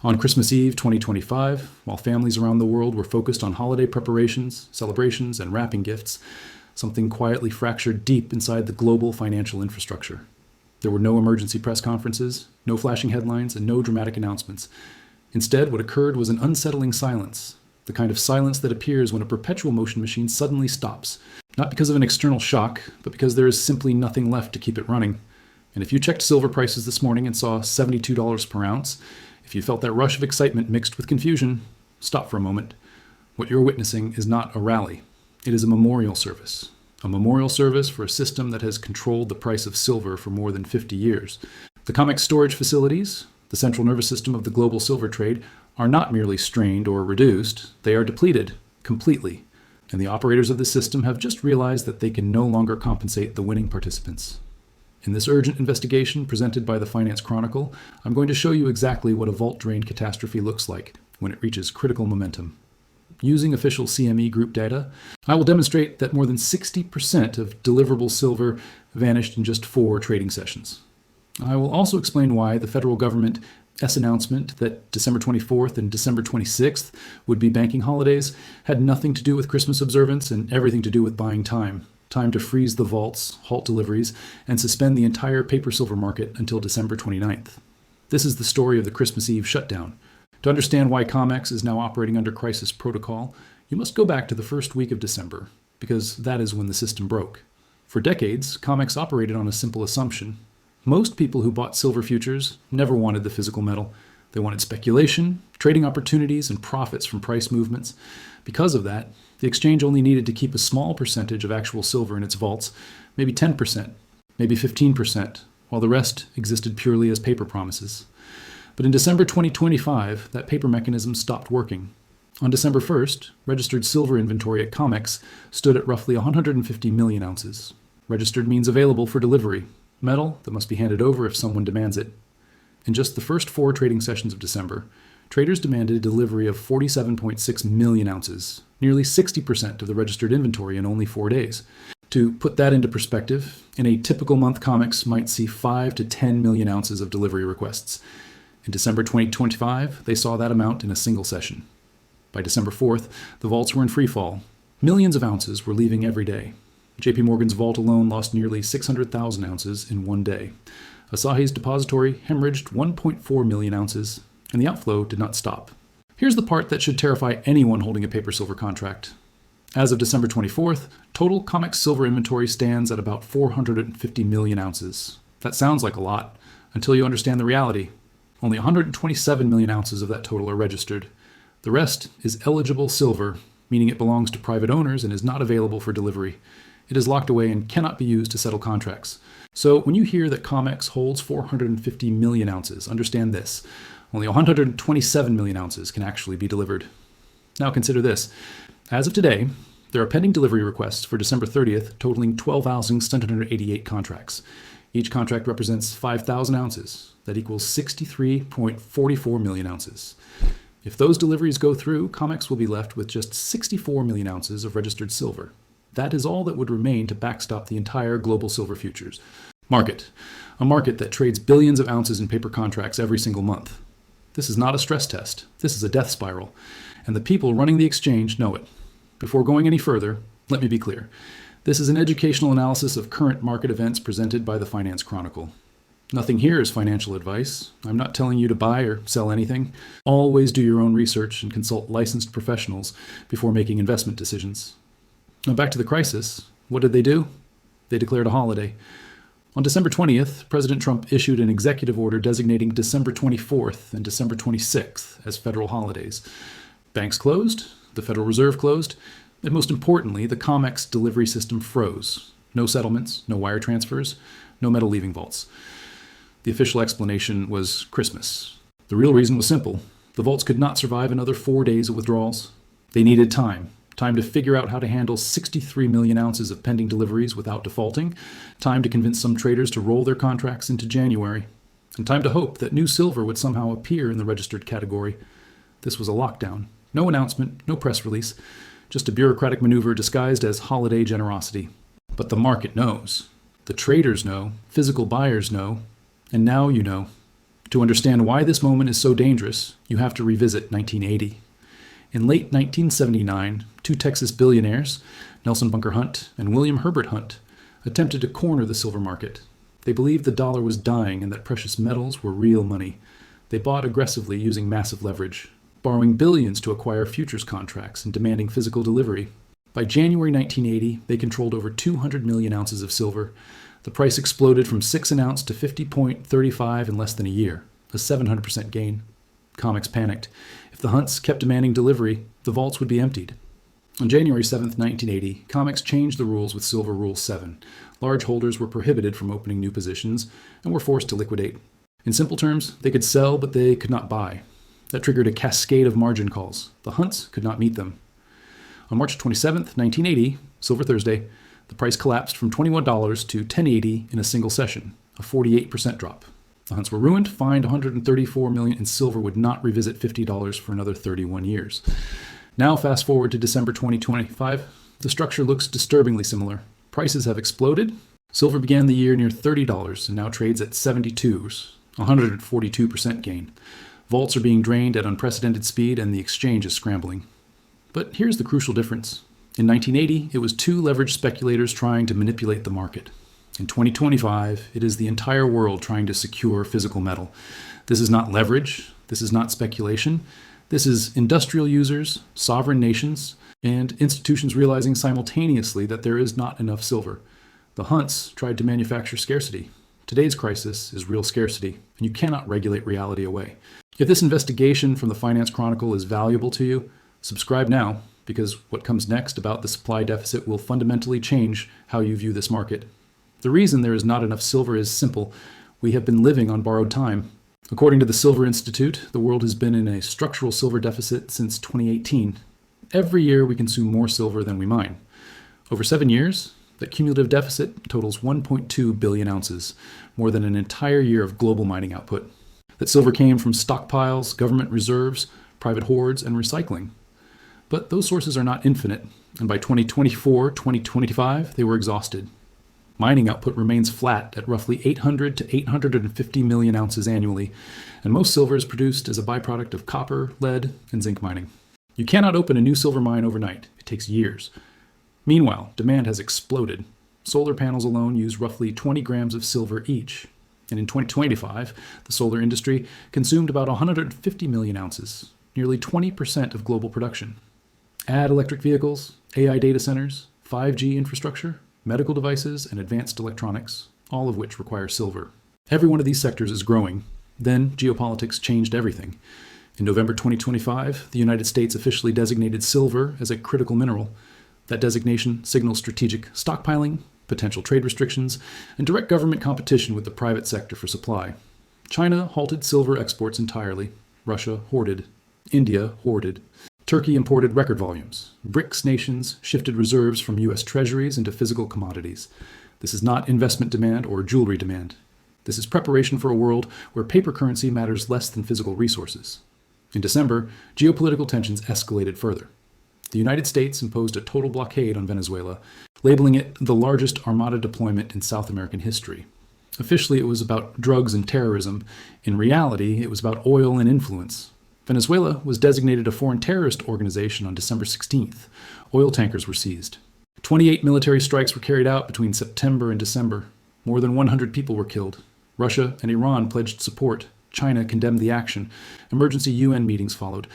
On Christmas Eve 2025, while families around the world were focused on holiday preparations, celebrations, and wrapping gifts, something quietly fractured deep inside the global financial infrastructure. There were no emergency press conferences, no flashing headlines, and no dramatic announcements. Instead, what occurred was an unsettling silence, the kind of silence that appears when a perpetual motion machine suddenly stops, not because of an external shock, but because there is simply nothing left to keep it running. And if you checked silver prices this morning and saw $72 per ounce, if you felt that rush of excitement mixed with confusion, stop for a moment. What you're witnessing is not a rally. It is a memorial service. A memorial service for a system that has controlled the price of silver for more than 50 years. The COMEX storage facilities, the central nervous system of the global silver trade, are not merely strained or reduced, they are depleted completely. And the operators of the system have just realized that they can no longer compensate the winning participants. In this urgent investigation presented by the Finance Chronicle, I'm going to show you exactly what a vault drain catastrophe looks like when it reaches critical momentum. Using official CME group data, I will demonstrate that more than 60% of deliverable silver vanished in just 4 trading sessions. I will also explain why the federal government's announcement that December 24th and December 26th would be banking holidays had nothing to do with Christmas observance and everything to do with buying time. Time to freeze the vaults, halt deliveries, and suspend the entire paper silver market until December 29th. This is the story of the Christmas Eve shutdown. To understand why COMEX is now operating under crisis protocol, you must go back to the first week of December, because that is when the system broke. For decades, COMEX operated on a simple assumption. Most people who bought silver futures never wanted the physical metal. They wanted speculation, trading opportunities, and profits from price movements. Because of that, the exchange only needed to keep a small percentage of actual silver in its vaults, maybe 10%, maybe 15%, while the rest existed purely as paper promises. But in December 2025, that paper mechanism stopped working. On December 1st, registered silver inventory at COMEX stood at roughly 150 million ounces. Registered means available for delivery, metal that must be handed over if someone demands it. In just the first 4 trading sessions of December, traders demanded a delivery of 47.6 million ounces, nearly 60% of the registered inventory in only 4 days. To put that into perspective, in a typical month, COMEX might see 5 to 10 million ounces of delivery requests. In December 2025, they saw that amount in a single session. By December 4th, the vaults were in free fall. Millions of ounces were leaving every day. JP Morgan's vault alone lost nearly 600,000 ounces in one day. Asahi's depository hemorrhaged 1.4 million ounces, and the outflow did not stop. Here's the part that should terrify anyone holding a paper silver contract. As of December 24th, total COMEX silver inventory stands at about 450 million ounces. That sounds like a lot, until you understand the reality. Only 127 million ounces of that total are registered. The rest is eligible silver, meaning it belongs to private owners and is not available for delivery. It is locked away and cannot be used to settle contracts. So when you hear that COMEX holds 450 million ounces, understand this. Only 127 million ounces can actually be delivered. Now consider this. As of today, there are pending delivery requests for December 30th totaling 12,788 contracts. Each contract represents 5,000 ounces. That equals 63.44 million ounces. If those deliveries go through, COMEX will be left with just 64 million ounces of registered silver. That is all that would remain to backstop the entire global silver futures market, a market that trades billions of ounces in paper contracts every single month. This is not a stress test. This is a death spiral, and the people running the exchange know it. Before going any further, let me be clear. This is an educational analysis of current market events presented by the Finance Chronicle. Nothing here is financial advice. I'm not telling you to buy or sell anything. Always do your own research and consult licensed professionals before making investment decisions. Now back to the crisis. What did they do? They declared a holiday. On December 20th, President Trump issued an executive order designating December 24th and December 26th as federal holidays. Banks closed, the Federal Reserve closed, and most importantly, the COMEX delivery system froze. No settlements, no wire transfers, no metal leaving vaults. The official explanation was Christmas. The real reason was simple. The vaults could not survive another 4 days of withdrawals. They needed time to figure out how to handle 63 million ounces of pending deliveries without defaulting, time to convince some traders to roll their contracts into January, and time to hope that new silver would somehow appear in the registered category. This was a lockdown. No announcement, no press release, just a bureaucratic maneuver disguised as holiday generosity. But the market knows. The traders know, physical buyers know, and now you know. To understand why this moment is so dangerous, you have to revisit 1980. In late 1979, two Texas billionaires, Nelson Bunker Hunt and William Herbert Hunt, attempted to corner the silver market. They believed the dollar was dying and that precious metals were real money. They bought aggressively using massive leverage, borrowing billions to acquire futures contracts and demanding physical delivery. By January 1980, they controlled over 200 million ounces of silver. The price exploded from 6 an ounce to 50.35 in less than a year, a 700% gain. COMEX panicked. If the Hunts kept demanding delivery, the vaults would be emptied. On January 7, 1980, COMEX changed the rules with Silver Rule 7. Large holders were prohibited from opening new positions and were forced to liquidate. In simple terms, they could sell, but they could not buy. That triggered a cascade of margin calls. The Hunts could not meet them. On March 27, 1980, Silver Thursday, the price collapsed from $21 to $10.80 in a single session, a 48% drop. The Hunts were ruined, fined $134 million, and silver would not revisit $50 for another 31 years. Now, fast forward to December 2025, the structure looks disturbingly similar. Prices have exploded. Silver began the year near $30 and now trades at $72, a 142% gain. Vaults are being drained at unprecedented speed, and the exchange is scrambling. But here's the crucial difference. In 1980, it was two leveraged speculators trying to manipulate the market. In 2025, it is the entire world trying to secure physical metal. This is not leverage. This is not speculation. This is industrial users, sovereign nations, and institutions realizing simultaneously that there is not enough silver. The Hunts tried to manufacture scarcity. Today's crisis is real scarcity, and you cannot regulate reality away. If this investigation from the Finance Chronicle is valuable to you, subscribe now, because what comes next about the supply deficit will fundamentally change how you view this market. The reason there is not enough silver is simple. We have been living on borrowed time. According to the Silver Institute, the world has been in a structural silver deficit since 2018. Every year we consume more silver than we mine. Over 7 years, that cumulative deficit totals 1.2 billion ounces, more than an entire year of global mining output. That silver came from stockpiles, government reserves, private hoards, and recycling. But those sources are not infinite, and by 2024-2025, they were exhausted. Mining output remains flat at roughly 800 to 850 million ounces annually, and most silver is produced as a byproduct of copper, lead, and zinc mining. You cannot open a new silver mine overnight. It takes years. Meanwhile, demand has exploded. Solar panels alone use roughly 20 grams of silver each. And in 2025, the solar industry consumed about 150 million ounces, nearly 20% of global production. Add electric vehicles, AI data centers, 5G infrastructure, medical devices, and advanced electronics, all of which require silver. Every one of these sectors is growing. Then geopolitics changed everything. In November 2025, the United States officially designated silver as a critical mineral. That designation signals strategic stockpiling, potential trade restrictions, and direct government competition with the private sector for supply. China halted silver exports entirely. Russia hoarded. India hoarded. Turkey imported record volumes. BRICS nations shifted reserves from U.S. treasuries into physical commodities. This is not investment demand or jewelry demand. This is preparation for a world where paper currency matters less than physical resources. In December, geopolitical tensions escalated further. The United States imposed a total blockade on Venezuela, labeling it the largest armada deployment in South American history. Officially, it was about drugs and terrorism. In reality, it was about oil and influence. Venezuela was designated a foreign terrorist organization on December 16th. Oil tankers were seized. 28 military strikes were carried out between September and December. More than 100 people were killed. Russia and Iran pledged support. China condemned the action. Emergency UN meetings followed.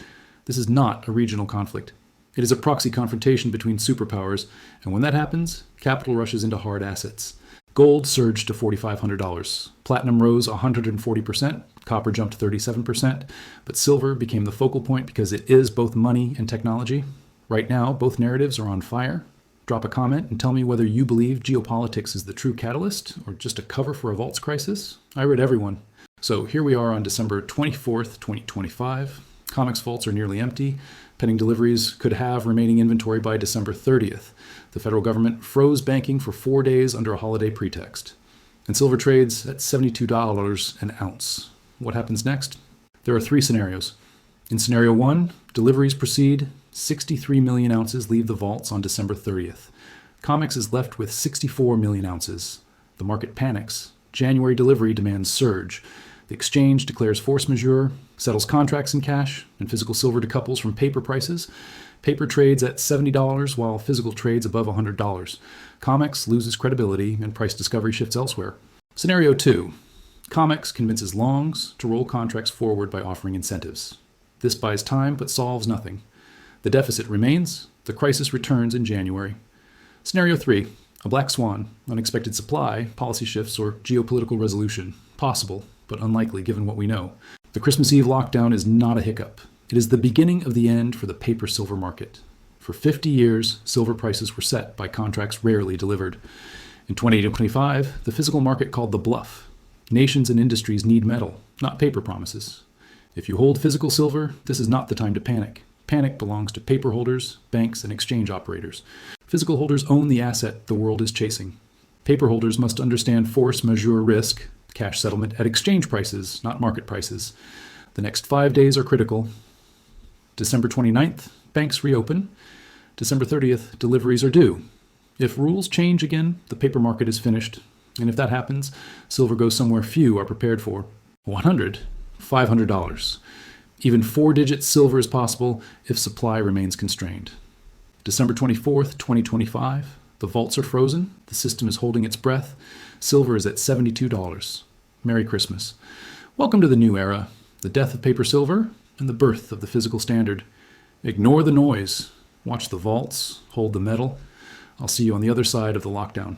This is not a regional conflict. It is a proxy confrontation between superpowers, and when that happens, capital rushes into hard assets. Gold surged to $4,500. Platinum rose 140%. Copper jumped 37%. But silver became the focal point because it is both money and technology. Right now, both narratives are on fire. Drop a comment and tell me whether you believe geopolitics is the true catalyst or just a cover for a vaults crisis. I read everyone. So here we are on December 24th, 2025. COMEX vaults are nearly empty. Pending deliveries could have remaining inventory by December 30th. The federal government froze banking for 4 days under a holiday pretext. And silver trades at $72 an ounce. What happens next? There are 3 scenarios. In scenario 1, deliveries proceed. 63 million ounces leave the vaults on December 30th. COMEX is left with 64 million ounces. The market panics. January delivery demands surge. The exchange declares force majeure, settles contracts in cash, and physical silver decouples from paper prices. Paper trades at $70 while physical trades above $100. COMEX loses credibility and price discovery shifts elsewhere. Scenario 2. COMEX convinces longs to roll contracts forward by offering incentives. This buys time but solves nothing. The deficit remains. The crisis returns in January. Scenario 3. A black swan, unexpected supply, policy shifts, or geopolitical resolution. Possible, but unlikely given what we know. The Christmas Eve lockdown is not a hiccup. It is the beginning of the end for the paper silver market. For 50 years, silver prices were set by contracts rarely delivered. In 2025, the physical market called the bluff. Nations and industries need metal, not paper promises. If you hold physical silver, this is not the time to panic. Panic belongs to paper holders, banks, and exchange operators. Physical holders own the asset the world is chasing. Paper holders must understand force majeure risk, cash settlement at exchange prices, not market prices. The next 5 days are critical. December 29th, banks reopen. December 30th, deliveries are due. If rules change again, the paper market is finished. And if that happens, silver goes somewhere few are prepared for. $100, $500. Even 4-digit silver is possible if supply remains constrained. December 24th, 2025, the vaults are frozen. The system is holding its breath. Silver is at $72. Merry Christmas. Welcome to the new era, the death of paper silver and the birth of the physical standard. Ignore the noise. Watch the vaults. Hold the metal. I'll see you on the other side of the lockdown.